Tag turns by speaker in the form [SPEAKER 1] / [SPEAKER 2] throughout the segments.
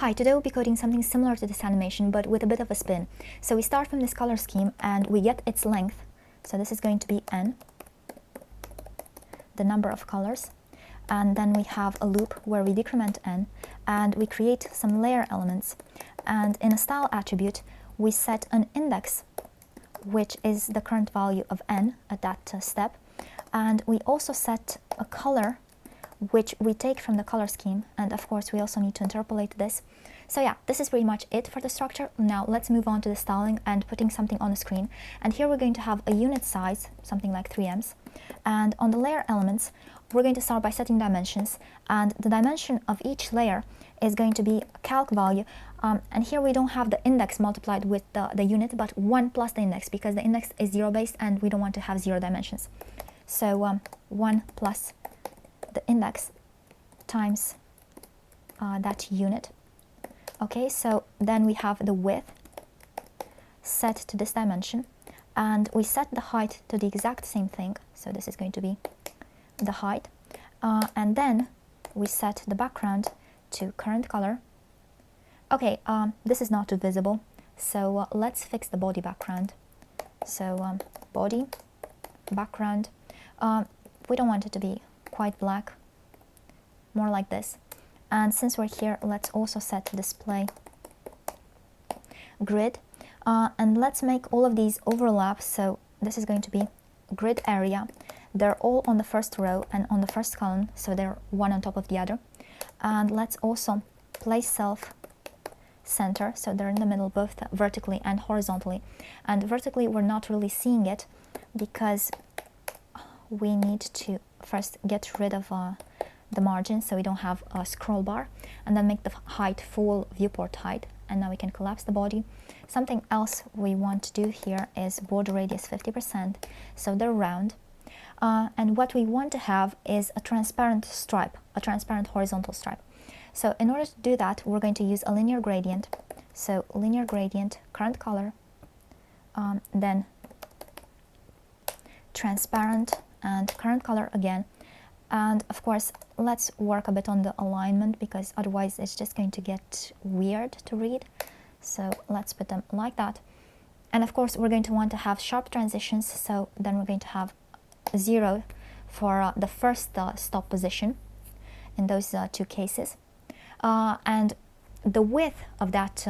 [SPEAKER 1] Hi, today we'll be coding something similar to this animation, but with a bit of a spin. So we start from this color scheme and we get its length. So this is going to be n, the number of colors. And then we have a loop where we decrement n, and we create some layer elements. And in a style attribute, we set an index, which is the current value of n at that step. And we also set a color, which we take from the color scheme, and of course we also need to interpolate this. So yeah, this is pretty much it for the structure. Now let's move on to the styling and putting something on the screen. And here we're going to have a unit size, something like 3ems. And on the layer elements, we're going to start by setting dimensions, and the dimension of each layer is going to be a calc value. And here we don't have the index multiplied with the unit, but 1 plus the index, because the index is 0 based and we don't want to have 0 dimensions. So 1 plus the index times that unit. Okay, so then we have the width set to this dimension, and we set the height to the exact same thing. So this is going to be the height, and then we set the background to current color. Okay, this is not too visible, so let's fix the body background. So body background, we don't want it to be quite black, more like this. And since we're here, let's also set display grid, and let's make all of these overlap. So this is going to be grid area. They're all on the first row and on the first column, so they're one on top of the other. And let's also place self center, so they're in the middle both vertically and horizontally. And vertically we're not really seeing it because we need to first get rid of the margin so we don't have a scroll bar, and then make the height full viewport height. And now we can collapse the body. Something else we want to do here is border radius 50%, so they're round. And what we want to have is a transparent stripe, a transparent horizontal stripe. So in order to do that, we're going to use a linear gradient. So linear gradient, current color, then transparent and current color again. And of course, let's work a bit on the alignment, because otherwise it's just going to get weird to read. So let's put them like that. And of course, we're going to want to have sharp transitions. So then we're going to have 0 for the first stop position in those two cases. And the width of that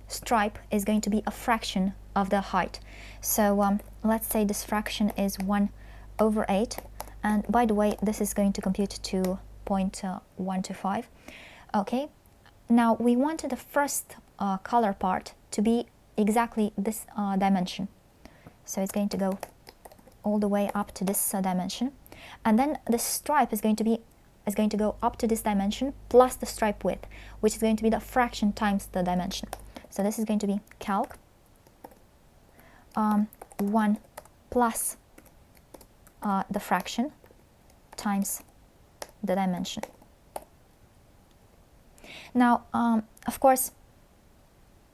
[SPEAKER 1] stripe is going to be a fraction of the height. So let's say this fraction is 1/8. And by the way, this is going to compute to 0.125. Okay, now we wanted the first color part to be exactly this dimension. So it's going to go all the way up to this dimension. And then the stripe is going to go up to this dimension plus the stripe width, which is going to be the fraction times the dimension. So this is going to be calc 1 plus the fraction times the dimension. Now, of course,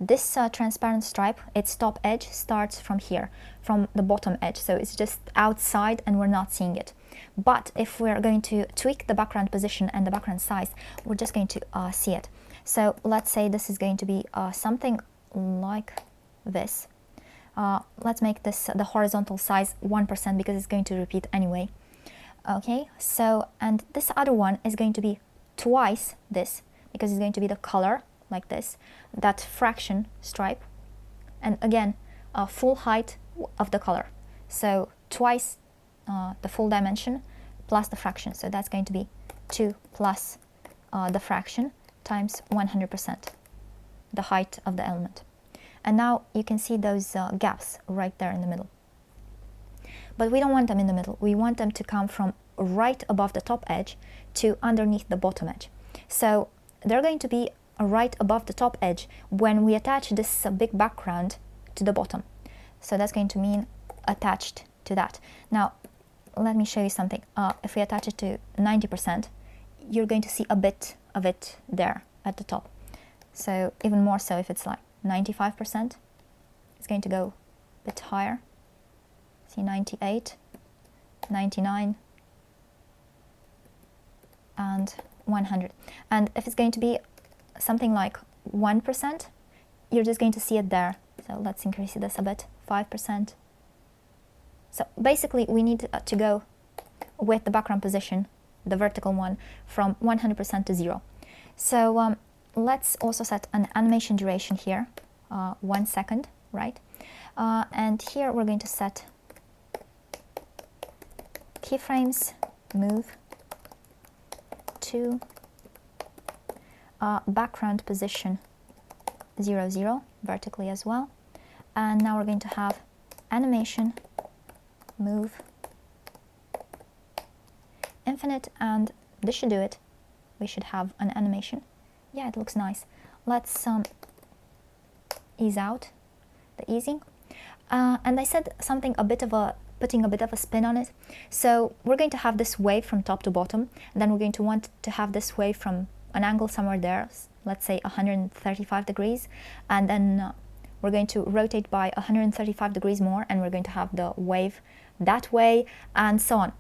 [SPEAKER 1] this transparent stripe, its top edge starts from here, from the bottom edge. So it's just outside and we're not seeing it. But if we're going to tweak the background position and the background size, we're just going to see it. So let's say this is going to be something like this. Let's make this the horizontal size 1% because it's going to repeat anyway. Okay, so, and this other one is going to be twice this, because it's going to be the color like this, that fraction stripe, and again full height of the color, so twice the full dimension plus the fraction. So that's going to be 2 plus the fraction times 100%, the height of the element. And now you can see those gaps right there in the middle. But we don't want them in the middle. We want them to come from right above the top edge to underneath the bottom edge. So they're going to be right above the top edge when we attach this big background to the bottom. So that's going to mean attached to that. Now, let me show you something. If we attach it to 90%, you're going to see a bit of it there at the top. So even more so if it's like 95%, it's going to go a bit higher. See, 98, 99, and 100. And if it's going to be something like 1%, you're just going to see it there. So let's increase this a bit, 5%. So basically we need to go with the background position, the vertical one, from 100% to 0. So let's also set an animation duration here, 1 second, right? And here we're going to set keyframes, move to background position 0, 0, vertically as well. And now we're going to have animation, move, infinite, and this should do it. We should have an animation. Yeah, it looks nice. Let's ease out the easing. And I said something putting a bit of a spin on it. So we're going to have this wave from top to bottom, and then we're going to want to have this wave from an angle somewhere there, let's say 135 degrees, and then we're going to rotate by 135 degrees more, and we're going to have the wave that way, and so on.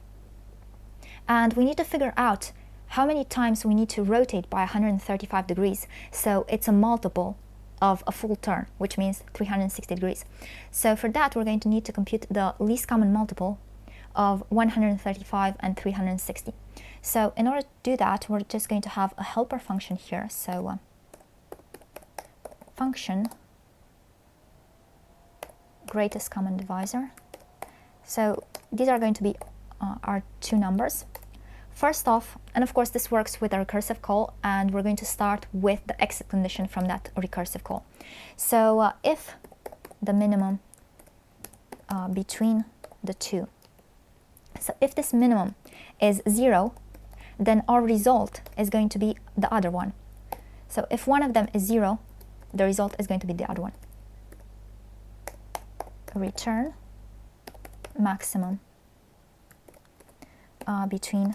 [SPEAKER 1] And we need to figure out how many times we need to rotate by 135 degrees. So it's a multiple of a full turn, which means 360 degrees. So for that, we're going to need to compute the least common multiple of 135 and 360. So in order to do that, we're just going to have a helper function here. So function greatest common divisor. So these are going to be our two numbers. First off, and of course this works with a recursive call, and we're going to start with the exit condition from that recursive call. So if the minimum between the two, so if this minimum is 0, then our result is going to be the other one. So if one of them is 0, the result is going to be the other one. Return maximum between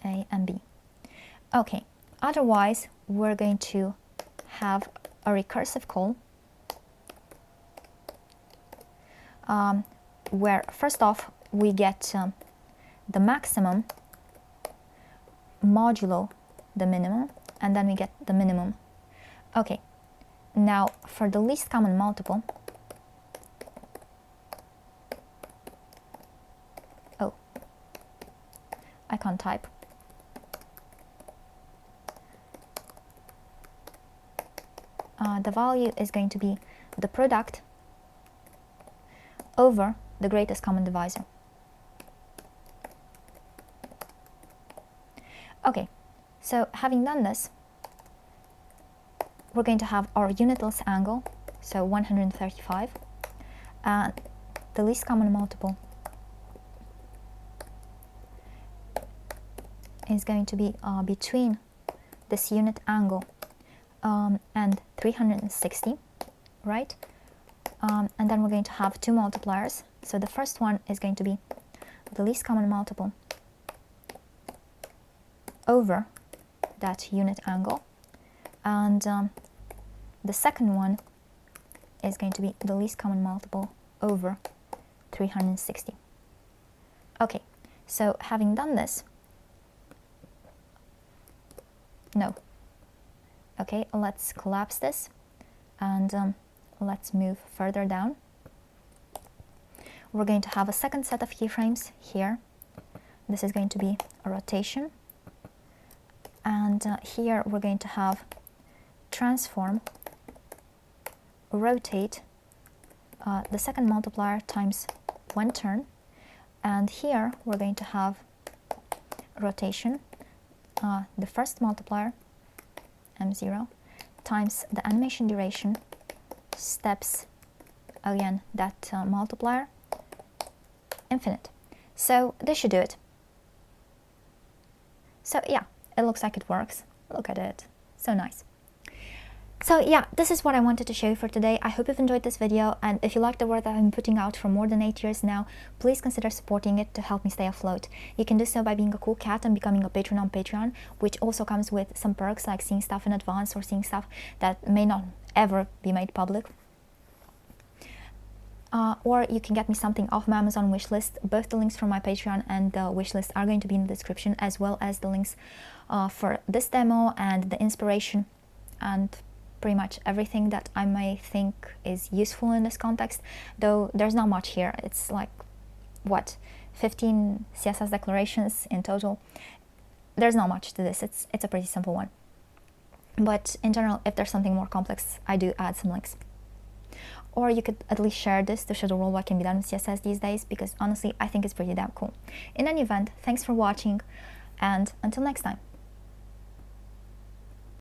[SPEAKER 1] A and B. Okay, otherwise we're going to have a recursive call where first off we get the maximum modulo the minimum, and then we get the minimum. Okay, now for the least common multiple, oh, I can't type. The value is going to be the product over the greatest common divisor. Okay, so having done this, we're going to have our unitless angle, so 135, and the least common multiple is going to be between this unit angle and 360, right? And then we're going to have two multipliers. So the first one is going to be the least common multiple over that unit angle, and the second one is going to be the least common multiple over 360. Okay, so having done this, no. Okay, let's collapse this, and let's move further down. We're going to have a second set of keyframes here. This is going to be a rotation, and here we're going to have transform rotate the second multiplier times one turn, and here we're going to have rotation the first multiplier m0 times the animation duration steps, again that multiplier, infinite. So this should do it. So yeah, it looks like it works. Look at it, so nice. So yeah, this is what I wanted to show you for today. I hope you've enjoyed this video, and if you like the work that I've been putting out for more than 8 years now, please consider supporting it to help me stay afloat. You can do so by being a cool cat and becoming a patron on Patreon, which also comes with some perks like seeing stuff in advance or seeing stuff that may not ever be made public. Or you can get me something off my Amazon wishlist. Both the links for my Patreon and the wishlist are going to be in the description, as well as the links for this demo and the inspiration and pretty much everything that I may think is useful in this context, though there's not much here. It's like, what, 15 CSS declarations in total. There's not much to this. It's a pretty simple one. But in general, if there's something more complex, I do add some links. Or you could at least share this to show the world what can be done with CSS these days, because honestly, I think it's pretty damn cool. In any event, thanks for watching, and until next time.